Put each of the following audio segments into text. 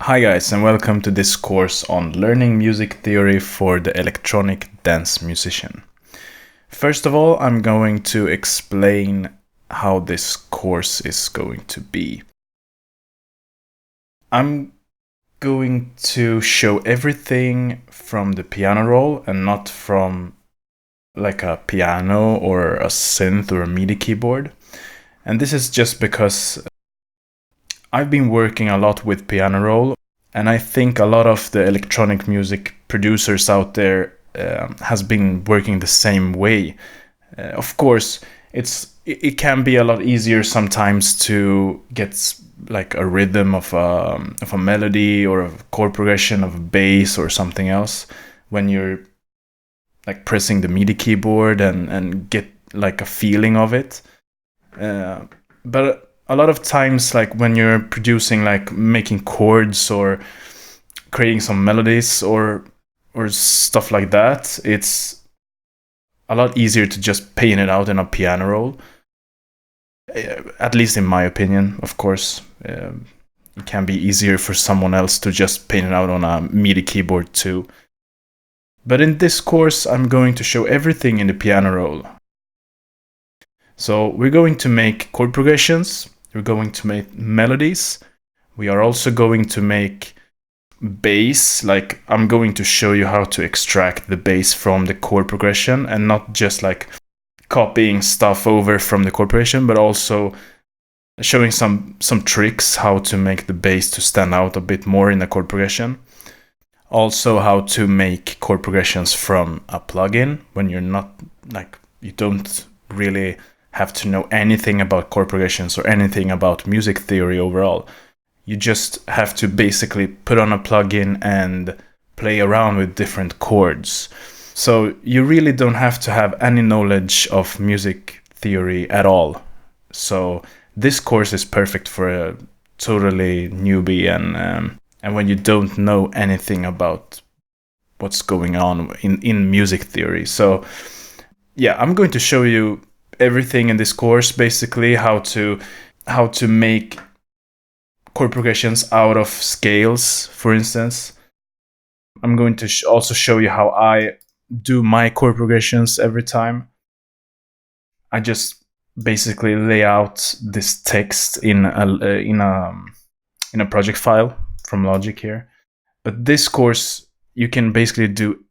Hi guys, and welcome to this course on learning music theory for the electronic dance musician. First of all, I'm going to explain how this course is going to be. I'm going to show everything from the piano roll and not from like a piano or a synth or a MIDI keyboard. And this is just because I've been working a lot with piano roll, and I think a lot of the electronic music producers out there has been working the same way. Of course, it can be a lot easier sometimes to get like a rhythm of a melody or a chord progression of a bass or something else when you're like pressing the MIDI keyboard and get like a feeling of it. But a lot of times, like when you're producing, like making chords or creating some melodies or stuff like that, it's a lot easier to just paint it out in a piano roll. At least in my opinion, of course. It can be easier for someone else to just paint it out on a MIDI keyboard too. But in this course, I'm going to show everything in the piano roll. So we're going to make chord progressions, we're going to make melodies, we are also going to make bass. Like I'm going to show you how to extract the bass from the chord progression and not just like copying stuff over from the chord progression, but also showing some tricks how to make the bass to stand out a bit more in the chord progression. Also how to make chord progressions from a plugin when you're not like, you don't really have to know anything about chord progressions or anything about music theory overall. You just have to basically put on a plugin and play around with different chords. So you really don't have to have any knowledge of music theory at all. So this course is perfect for a totally newbie and when you don't know anything about what's going on in music theory. So yeah, I'm going to show you everything in this course, basically how to make chord progressions out of scales, for instance. I'm going to also show you how I do my chord progressions every time. I just basically lay out this text in a project file from Logic here. But this course, you can basically do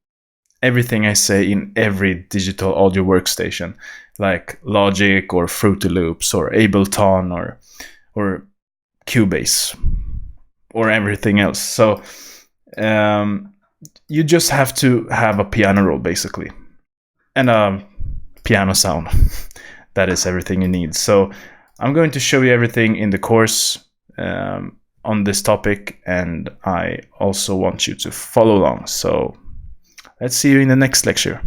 everything I say in every digital audio workstation, like Logic or Fruity Loops or Ableton or Cubase or everything else. So you just have to have a piano roll basically and a piano sound. That is everything you need. So I'm going to show you everything in the course on this topic, and I also want you to follow along. So let's see you in the next lecture.